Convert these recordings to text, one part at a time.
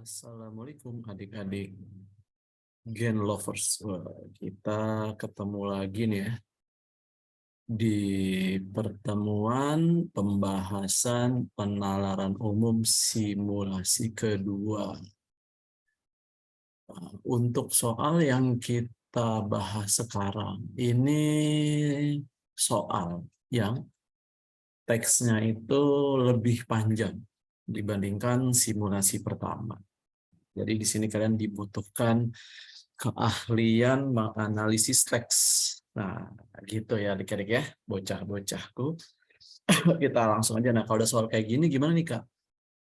Assalamualaikum adik-adik Gen Lovers. Wah, kita ketemu lagi nih ya di pertemuan pembahasan penalaran umum simulasi kedua. Untuk soal yang kita bahas sekarang, ini soal yang teksnya itu lebih panjang dibandingkan simulasi pertama. Jadi di sini kalian dibutuhkan keahlian menganalisis teks. Nah, gitu ya adik-adik ya, bocah-bocahku. Kita langsung aja. Nah, kalau ada soal kayak gini, gimana nih Kak?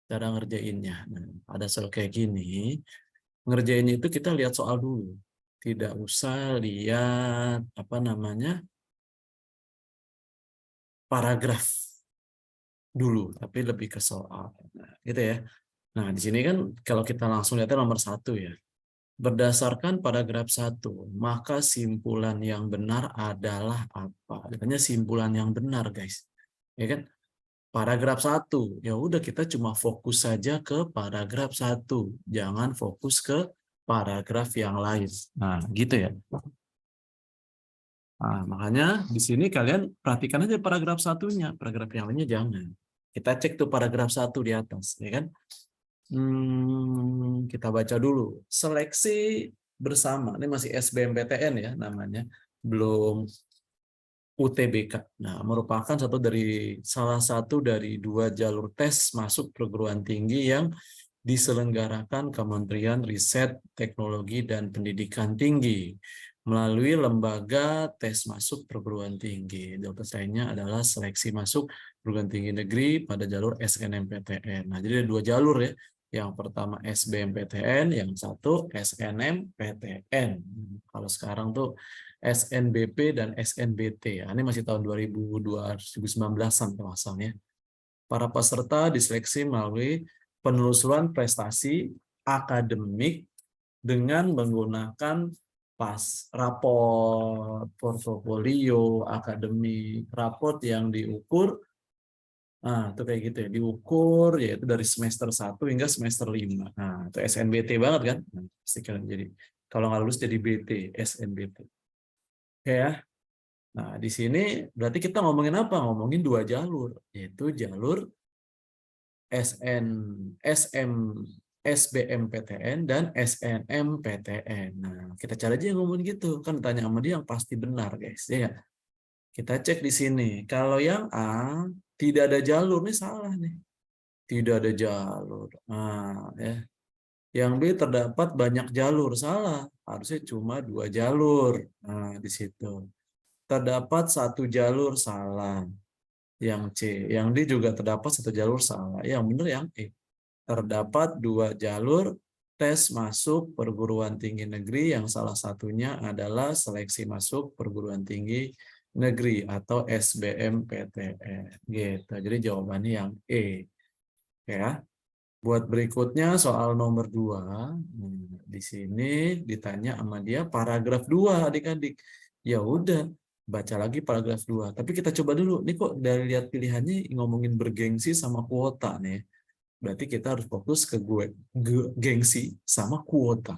Cara ngerjainnya. Nah, ada soal kayak gini, ngerjainnya itu kita lihat soal dulu. Tidak usah lihat, paragraf dulu, tapi lebih ke soal. Nah, gitu ya. Nah, di sini kan kalau kita langsung lihatnya nomor 1 ya. Berdasarkan paragraf 1, maka simpulan yang benar adalah apa? Katanya simpulan yang benar, guys. Ya kan? Paragraf 1. Ya udah kita cuma fokus saja ke paragraf 1. Jangan fokus ke paragraf yang lain. Nah, gitu ya. Nah, makanya di sini kalian perhatikan aja paragraf 1-nya. Paragraf yang lainnya jangan. Kita cek tuh paragraf 1 di atas, ya kan? Kita baca dulu. Seleksi bersama. Ini masih SBMPTN ya namanya. Belum UTBK. Nah, merupakan salah satu dari 2 jalur tes masuk perguruan tinggi yang diselenggarakan Kementerian Riset, Teknologi, dan Pendidikan Tinggi melalui lembaga tes masuk perguruan tinggi. Jalur tesnya adalah seleksi masuk perguruan tinggi negeri pada jalur SNMPTN. Nah, jadi ada 2 jalur ya. Yang pertama SBMPTN, yang satu SNMPTN. Kalau sekarang tuh SNBP dan SNBT. Ini masih tahun 2019-an masalahnya. Para peserta diseleksi melalui penelusuran prestasi akademik dengan menggunakan raport, portofolio, akademik, raport yang diukur. Nah, itu kayak gitu ya, diukur yaitu dari semester 1 hingga semester 5. Nah, itu SNBT banget kan? Nah, pasti kalian jadi kalau nggak lulus jadi BT, SNBT. Oke ya. Nah, di sini berarti kita ngomongin apa? Ngomongin 2 jalur, yaitu jalur SN, SM, SBMPTN dan SNMPTN. Nah, kita cari aja yang ngomong gitu. Kan tanya sama dia yang pasti benar, guys. Ya, kita cek di sini. Kalau yang A tidak ada jalur, nih salah nih. Tidak ada jalur. Nah, ya. Yang B terdapat banyak jalur, salah. Harusnya cuma 2 jalur. Nah, di situ. Terdapat 1 jalur, salah. Yang C. Yang D juga terdapat 1 jalur, salah. Yang benar yang E. Terdapat 2 jalur tes masuk perguruan tinggi negeri yang salah satunya adalah seleksi masuk perguruan tinggi negeri atau SBMPTN. Gitu. Jadi jawabannya yang E. Ya. Buat berikutnya soal nomor 2. Di sini ditanya sama dia paragraf 2 adik-adik. Ya udah, baca lagi paragraf 2. Tapi kita coba dulu. Ini kok dari lihat pilihannya ngomongin bergengsi sama kuota nih. Berarti kita harus fokus ke gengsi sama kuota.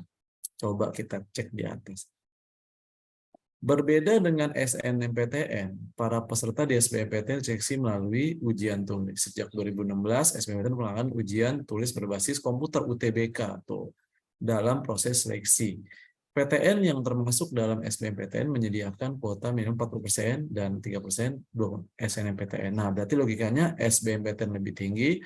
Coba kita cek di atas. Berbeda dengan SNMPTN, para peserta di SBMPTN seleksi melalui ujian tulis. Sejak 2016, SBMPTN melakukan ujian tulis berbasis komputer UTBK tuh dalam proses seleksi. PTN yang termasuk dalam SBMPTN menyediakan kuota minimum 40% dan 3% SNMPTN. Nah, berarti logikanya SBMPTN lebih tinggi,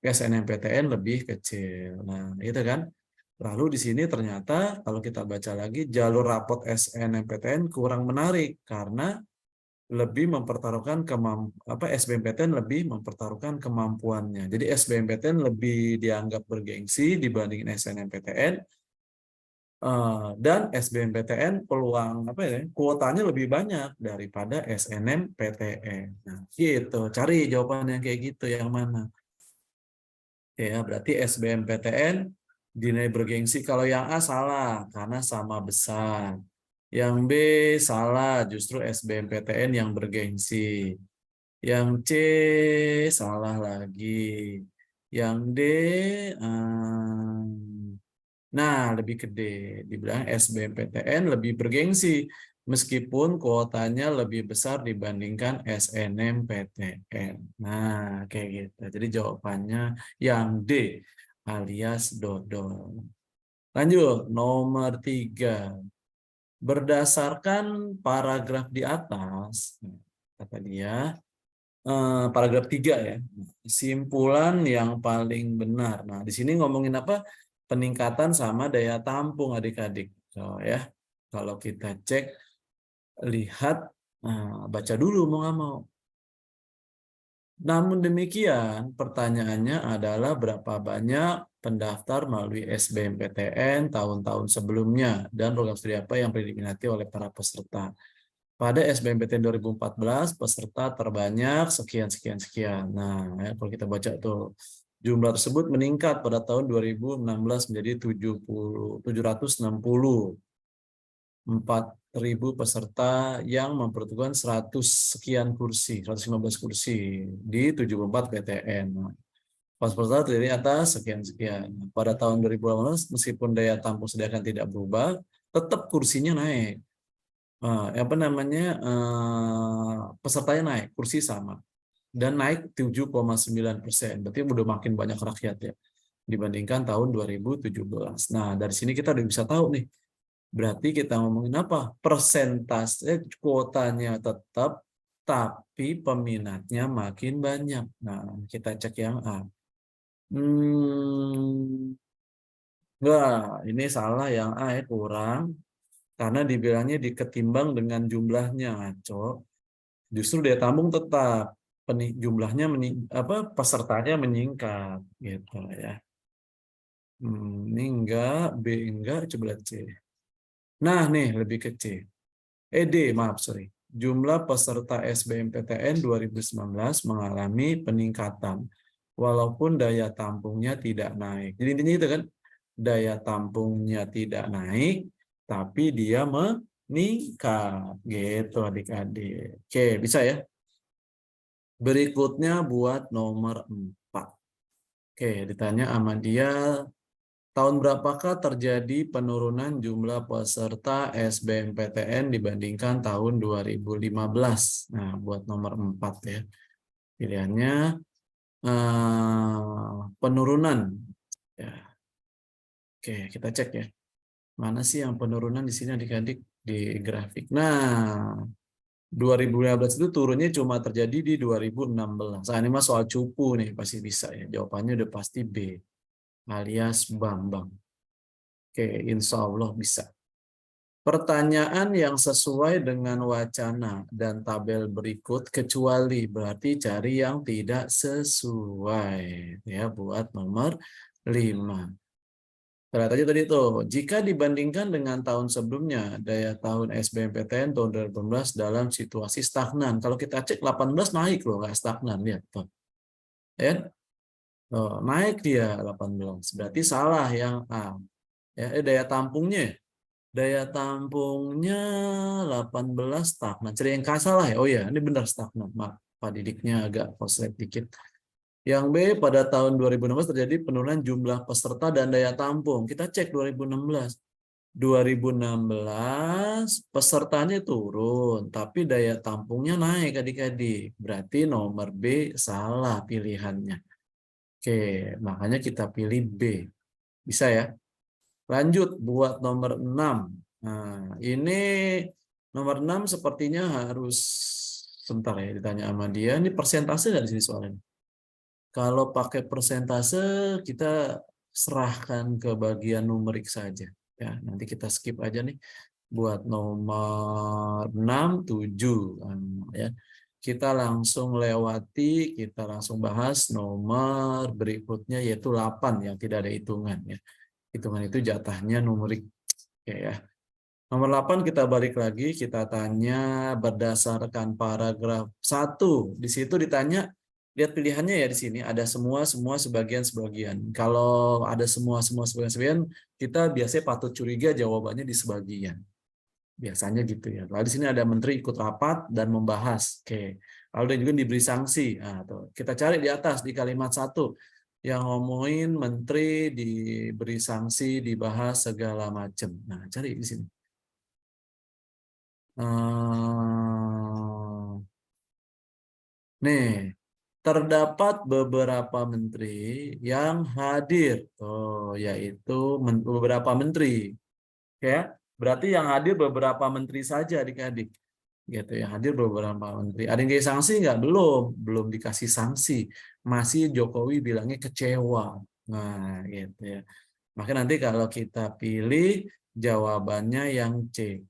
SNMPTN lebih kecil. Nah, itu kan. Lalu di sini ternyata kalau kita baca lagi jalur rapot SNMPTN kurang menarik karena lebih mempertaruhkan SBMPTN lebih mempertaruhkan kemampuannya. Jadi SBMPTN lebih dianggap bergengsi dibandingin SNMPTN, dan SBMPTN peluang kuotanya lebih banyak daripada SNMPTN. Nah, gitu. Cari jawaban yang kayak gitu yang mana? Ya, berarti SBMPTN dinilai bergengsi. Kalau yang A salah, karena sama besar. Yang B salah, justru SBMPTN yang bergengsi. Yang C salah lagi. Yang D Nah, lebih gede. Dibilang SBMPTN lebih bergengsi meskipun kuotanya lebih besar dibandingkan SNMPTN. Nah, kayak gitu. Jadi jawabannya yang D alias dodol. Lanjut, nomor 3. Berdasarkan paragraf di atas, kata dia, paragraf 3 ya, simpulan yang paling benar. Nah, di sini ngomongin apa? Peningkatan sama daya tampung adik-adik. So, ya, kalau kita cek, lihat, baca dulu mau nggak mau. Namun demikian, pertanyaannya adalah berapa banyak pendaftar melalui SBMPTN tahun-tahun sebelumnya dan program studi apa yang diminati oleh para peserta. Pada SBMPTN 2014, peserta terbanyak sekian, sekian, sekian. Nah, ya, kalau kita baca tuh, jumlah tersebut meningkat pada tahun 2016 menjadi 764.000 peserta yang memperuntukkan 100 sekian kursi, 115 kursi di 74 PTN. Nah, pas peserta terdiri atas sekian-sekian. Pada tahun 2018, meskipun daya tampung sediakan tidak berubah, tetap kursinya naik. Apa namanya, pesertanya naik, kursi sama, dan naik 7,9%. Berarti udah makin banyak rakyat ya dibandingkan tahun 2017. Nah, dari sini kita udah bisa tahu nih. Berarti kita ngomongin apa? Persentase kuotanya tetap, tapi peminatnya makin banyak. Nah, kita cek yang A. Enggak, ini salah yang A ya, kurang. Karena dibilangnya diketimbang dengan jumlahnya, ngaco. Justru daya tampung tetap, jumlahnya pesertanya meningkat, gitu ya. Ini enggak, B enggak, coba lihat C. Nah, nih lebih kecil. D, maaf, sorry. Jumlah peserta SBMPTN 2019 mengalami peningkatan, walaupun daya tampungnya tidak naik. Jadi intinya itu kan, daya tampungnya tidak naik, tapi dia meningkat. Gitu adik-adik. Oke, bisa ya? Berikutnya buat nomor 4. Oke, ditanya sama dia, tahun berapakah terjadi penurunan jumlah peserta SBMPTN dibandingkan tahun 2015? Nah, buat nomor 4 ya. Pilihannya penurunan. Ya. Oke, kita cek ya. Mana sih yang penurunan di sini adik-adik di grafik? Nah, 2015 itu turunnya cuma terjadi di 2016. Nah, ini mah soal cupu nih, pasti bisa ya. Jawabannya udah pasti B, alias Bambang. Oke, insya Allah bisa. Pertanyaan yang sesuai dengan wacana dan tabel berikut, kecuali berarti cari yang tidak sesuai. Ya, buat nomor 5. Lihat aja tadi tuh, jika dibandingkan dengan tahun sebelumnya, daya tahun SBMPTN tahun 2018 dalam situasi stagnan. Kalau kita cek 18 naik loh, nggak stagnan. Lihat tuh. Ya, tuh, naik dia 18. Berarti salah yang A. Ya, daya tampungnya. Daya tampungnya 18 stagnan. Cari yang K salah ya? Oh ya, ini benar stagnan. Maaf, Pak Didiknya agak koslet dikit. Yang B, pada tahun 2016 terjadi penurunan jumlah peserta dan daya tampung. Kita cek 2016. 2016 pesertanya turun, tapi daya tampungnya naik adik-adik. Berarti nomor B salah pilihannya. Oke, makanya kita pilih B. Bisa ya? Lanjut buat nomor 6. Nah, ini nomor 6 sepertinya harus sebentar ya ditanya sama dia. Ini persentase nggak di sini soalnya? Kalau pakai persentase kita serahkan ke bagian numerik saja. Ya, nanti kita skip aja nih buat nomor 6, 7 ya. Kita langsung lewati, kita langsung bahas nomor berikutnya yaitu 8 yang tidak ada hitungan ya. Hitungan itu jatahnya numerik. Oke ya. Nomor 8 kita balik lagi, kita tanya berdasarkan paragraf 1. Di situ ditanya, lihat pilihannya ya di sini, ada semua, semua, sebagian, sebagian. Kalau ada semua, semua, sebagian, sebagian, kita biasanya patut curiga jawabannya di sebagian. Biasanya gitu ya. Lalu di sini ada menteri ikut rapat dan membahas. Oke. Lalu dan juga diberi sanksi. Nah, tuh. Kita cari di atas di kalimat 1. yang ngomongin menteri diberi sanksi, dibahas segala macam. Nah, cari di sini. Nih, terdapat beberapa menteri yang hadir. Oh, yaitu beberapa menteri. Ya, berarti yang hadir beberapa menteri saja adik-adik. Gitu ya, hadir beberapa menteri. Ada yang dikasih sanksi nggak? Belum dikasih sanksi. Masih Jokowi bilangnya kecewa. Nah, gitu ya. Maka nanti kalau kita pilih jawabannya yang C.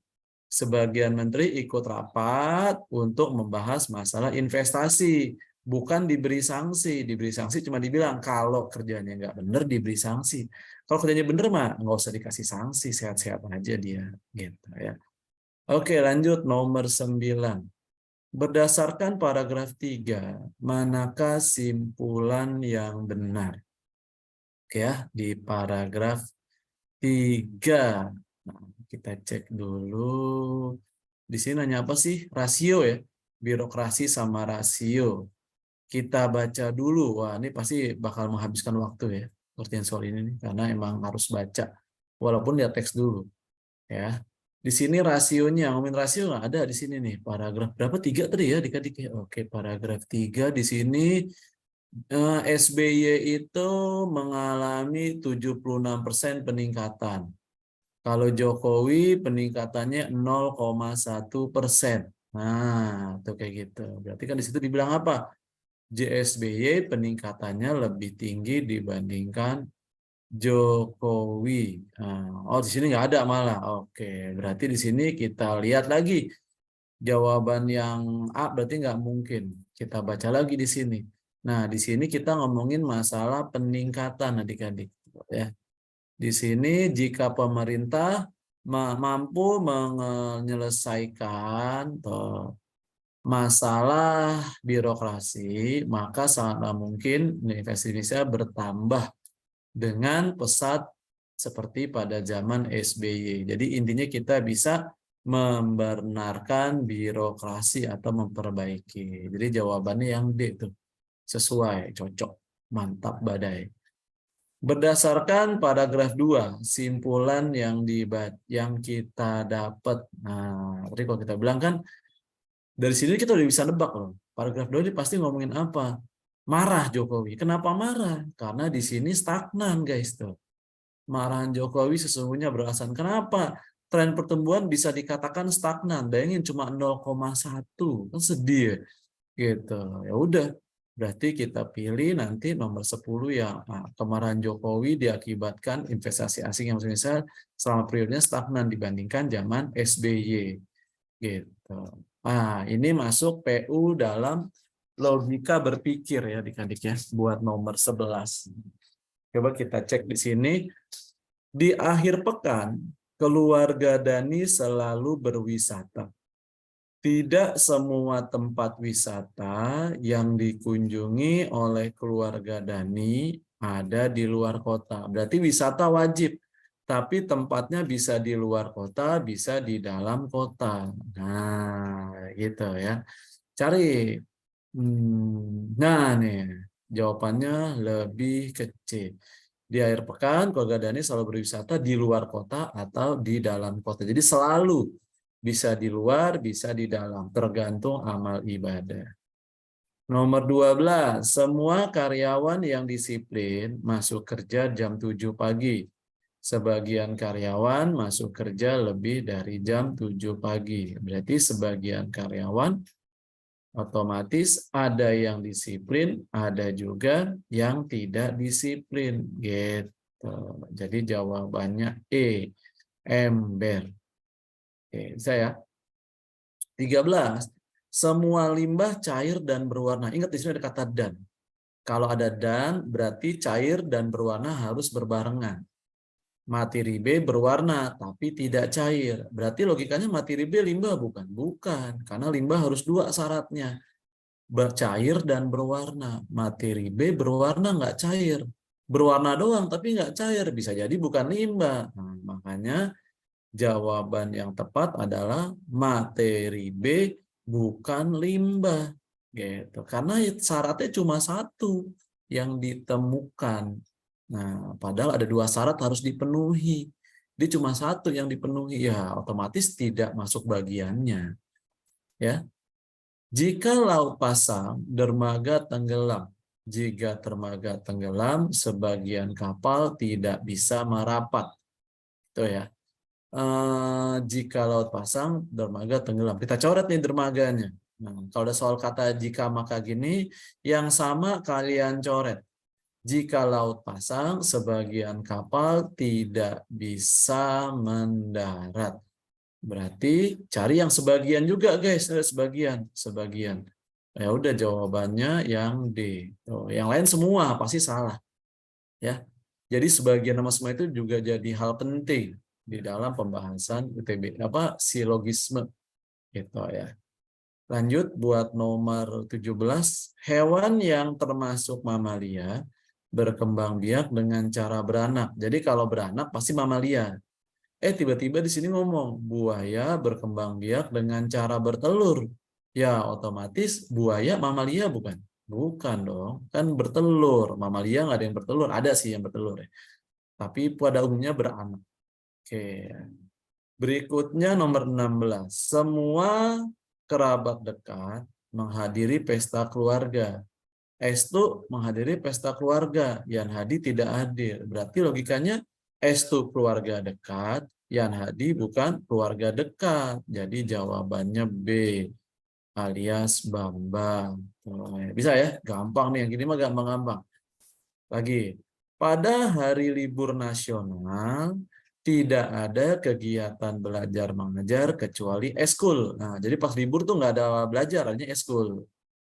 Sebagian menteri ikut rapat untuk membahas masalah investasi. Bukan diberi sanksi. Diberi sanksi cuma dibilang kalau kerjanya nggak benar diberi sanksi. Kalau kerjanya benar mah nggak usah dikasih sanksi. Sehat-sehat aja dia. Gitu ya. Oke, lanjut nomor 9. Berdasarkan paragraf 3, manakah simpulan yang benar? Oke ya, di paragraf 3. Nah, kita cek dulu. Di sini nanya apa sih? Rasio ya. Birokrasi sama rasio. Kita baca dulu. Wah, ini pasti bakal menghabiskan waktu ya. Ngertiin soal ini nih, karena emang harus baca. Walaupun dia teks dulu. Ya. Di sini rasionya, ngomongin rasio nggak ada di sini nih. Paragraf berapa? 3 tadi ya, adik-adik ya. Oke, paragraf 3 di sini SBY itu mengalami 76% peningkatan. Kalau Jokowi peningkatannya 0,1%. Nah, itu kayak gitu. Berarti kan di situ dibilang apa? JSBY peningkatannya lebih tinggi dibandingkan Jokowi. Nah, oh, di sini nggak ada malah. Oke, berarti di sini kita lihat lagi jawaban yang A berarti nggak mungkin. Kita baca lagi di sini. Nah, di sini kita ngomongin masalah peningkatan adik-adik. Ya. Di sini jika pemerintah mampu menyelesaikan masalah birokrasi, maka sangatlah mungkin Universitas Indonesia bertambah dengan pesat seperti pada zaman SBY. Jadi intinya kita bisa membenarkan birokrasi atau memperbaiki. Jadi jawabannya yang D itu. Sesuai, cocok, mantap badai. Berdasarkan paragraf 2, simpulan yang kita dapat. Nah, tadi kalau kita bilang kan dari sini kita udah bisa nebak loh. Paragraf 2 ini pasti ngomongin apa? Marah Jokowi. Kenapa marah? Karena di sini stagnan, guys tuh. Marahan Jokowi sesungguhnya beralasan. Kenapa? Tren pertumbuhan bisa dikatakan stagnan. Bayangin cuma 0,1. Kan sedih ya. Gitu. Ya udah. Berarti kita pilih nanti nomor 10 yang kemarahan Jokowi diakibatkan investasi asing yang misal selama periodenya stagnan dibandingkan zaman SBY. Gitu. Nah, ini masuk PU dalam logika berpikir ya adik-adik ya buat nomor 11. Coba kita cek di sini. Di akhir pekan, keluarga Dani selalu berwisata. Tidak semua tempat wisata yang dikunjungi oleh keluarga Dani ada di luar kota. Berarti wisata wajib, tapi tempatnya bisa di luar kota, bisa di dalam kota. Nah, gitu ya. Cari. Nah, nih, jawabannya lebih kecil. Di akhir pekan, keluarga Dani selalu berwisata di luar kota atau di dalam kota. Jadi selalu bisa di luar, bisa di dalam, tergantung amal ibadah. Nomor 12, semua karyawan yang disiplin masuk kerja jam 7 pagi. Sebagian karyawan masuk kerja lebih dari jam 7 pagi. Berarti sebagian karyawan otomatis ada yang disiplin, ada juga yang tidak disiplin. Gitu. Jadi jawabannya E, ember. Oke, saya 13. Semua limbah cair dan berwarna. Ingat di sini ada kata dan. Kalau ada dan berarti cair dan berwarna harus berbarengan. Materi B berwarna tapi tidak cair. Berarti logikanya materi B limbah bukan? Bukan, karena limbah harus dua syaratnya. Cair dan berwarna. Materi B berwarna nggak cair. Berwarna doang tapi nggak cair. Bisa jadi bukan limbah. Nah, makanya jawaban yang tepat adalah materi B bukan limbah. Gitu. Karena syaratnya cuma satu. yang ditemukan. Nah, padahal ada 2 syarat harus dipenuhi. Dia cuma 1 yang dipenuhi, ya otomatis tidak masuk bagiannya. Ya, jika laut pasang, dermaga tenggelam. Jika dermaga tenggelam, sebagian kapal tidak bisa merapat. Itu ya. Jika laut pasang, dermaga tenggelam. Kita coret nih dermaganya. Nah, kalau ada soal kata jika maka gini, yang sama kalian coret. Jika laut pasang, sebagian kapal tidak bisa mendarat. Berarti cari yang sebagian juga, guys. Sebagian. Ya udah, jawabannya yang D. Tuh, yang lain semua pasti salah, ya. Jadi sebagian nama semua itu juga jadi hal penting di dalam pembahasan UTB silogisme gitu ya. Lanjut buat nomor 17, hewan yang termasuk mamalia berkembang biak dengan cara beranak. Jadi kalau beranak pasti mamalia. Tiba-tiba di sini ngomong buaya berkembang biak dengan cara bertelur. Ya, otomatis buaya mamalia bukan? Bukan dong, kan bertelur. Mamalia nggak ada yang bertelur, ada sih yang bertelur ya. Tapi pada umumnya beranak. Oke. Berikutnya nomor 16. Semua kerabat dekat menghadiri pesta keluarga. Estu menghadiri pesta keluarga, Yan Hadi tidak hadir. Berarti logikanya Estu keluarga dekat, Yan Hadi bukan keluarga dekat. Jadi jawabannya B, alias Bambang. Bisa ya? Gampang nih, yang gini mah gampang-gampang. Lagi, pada hari libur nasional tidak ada kegiatan belajar mengajar kecuali eskul. Nah, jadi pas libur tuh nggak ada belajar, hanya eskul.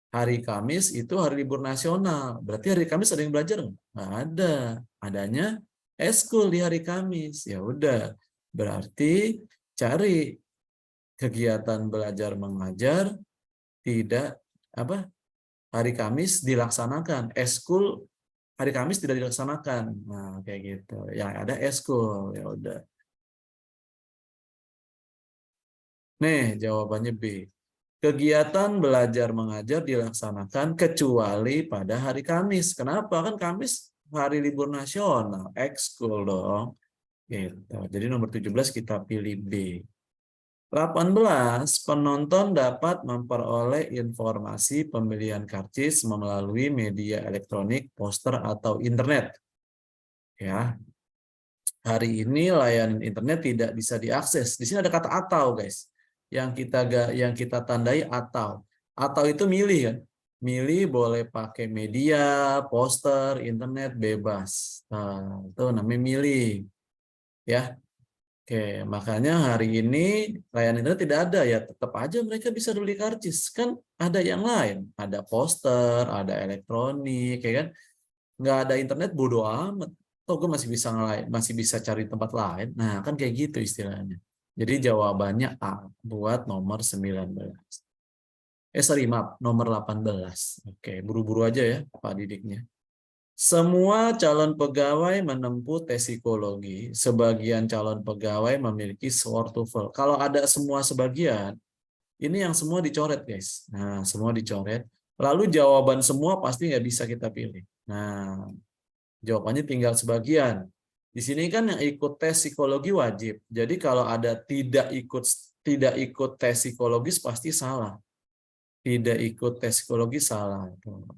Hari Kamis itu hari libur nasional. Berarti hari Kamis ada yang belajar nggak? Nggak ada. Adanya eskul di hari Kamis. Ya udah. Berarti cari kegiatan belajar mengajar tidak hari Kamis dilaksanakan. Eskul hari Kamis tidak dilaksanakan. Nah, kayak gitu. Yang ada eskul. Ya udah. Nih, jawabannya B. Kegiatan belajar mengajar dilaksanakan kecuali pada hari Kamis. Kenapa? Kan Kamis hari libur nasional, ekskul dong. Gitu. Jadi nomor 17 kita pilih B. 18, penonton dapat memperoleh informasi pembelian karcis melalui media elektronik, poster, atau internet. Ya, hari ini layanan internet tidak bisa diakses. Di sini ada kata atau, guys. Yang kita tandai atau. Atau itu milih kan. Milih boleh pakai media, poster, internet bebas. Nah, itu namanya milih. Ya. Oke, makanya hari ini layanan internet tidak ada, ya tetap aja mereka bisa beli karcis. Kan ada yang lain, ada poster, ada elektronik, ya kan? Nggak ada internet bodo amat. Toh gue masih bisa cari tempat lain. Nah, kan kayak gitu istilahnya. Jadi jawabannya A buat nomor 19. Sorry, maaf, nomor 18. Oke, buru-buru aja ya Pak Didiknya. Semua calon pegawai menempuh tes psikologi. Sebagian calon pegawai memiliki short TOEFL. Kalau ada semua sebagian, ini yang semua dicoret, guys. Nah, semua dicoret. Lalu jawaban semua pasti nggak bisa kita pilih. Nah, jawabannya tinggal sebagian. Di sini kan yang ikut tes psikologi wajib. Jadi kalau ada tidak ikut tes psikologis pasti salah. Tidak ikut tes psikologi salah.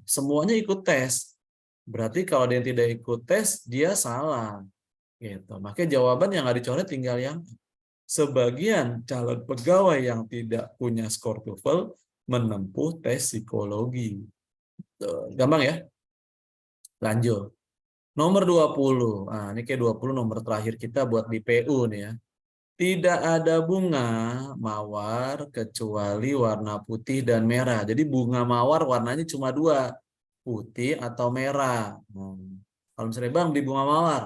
Semuanya ikut tes. Berarti kalau dia tidak ikut tes, dia salah. Gitu. Makanya jawaban yang nggak dicoret tinggal yang sebagian calon pegawai yang tidak punya skor TOEFL menempuh tes psikologi. Tuh, gampang ya? Lanjut. Nomor 20. Nah, ini kayak 20 nomor terakhir kita buat di PU nih ya. Tidak ada bunga mawar kecuali warna putih dan merah. Jadi bunga mawar warnanya cuma 2, putih atau merah. Kalau misalnya bang di bunga mawar,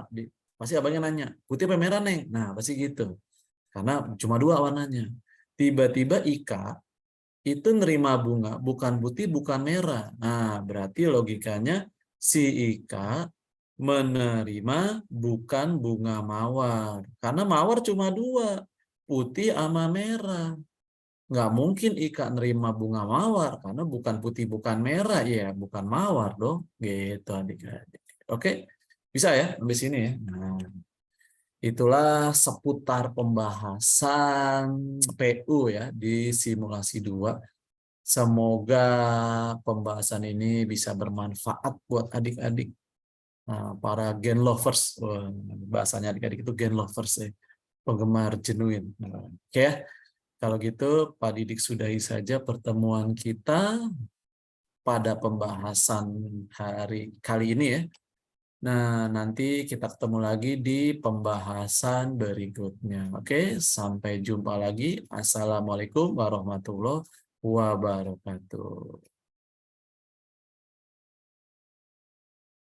pasti abangnya nanya, putih apa merah neng? Nah pasti gitu. Karena cuma 2 warnanya. Tiba-tiba Ika itu nerima bunga bukan putih bukan merah. Nah berarti logikanya si Ika menerima bukan bunga mawar. Karena mawar cuma 2, putih sama merah. Nggak mungkin Ika nerima bunga mawar karena bukan putih bukan merah ya bukan mawar dong gitu adik-adik. Oke, bisa ya sampai sini ya. Nah, itulah seputar pembahasan PU ya di simulasi 2. Semoga pembahasan ini bisa bermanfaat buat adik-adik. Nah, para gen lovers. Wah, bahasanya adik-adik itu gen lovers ya. Penggemar genuine. Nah, oke ya. Kalau gitu, Pak Didik sudahi saja pertemuan kita pada pembahasan hari kali ini ya. Nah, nanti kita ketemu lagi di pembahasan berikutnya. Oke, sampai jumpa lagi. Assalamualaikum warahmatullahi wabarakatuh.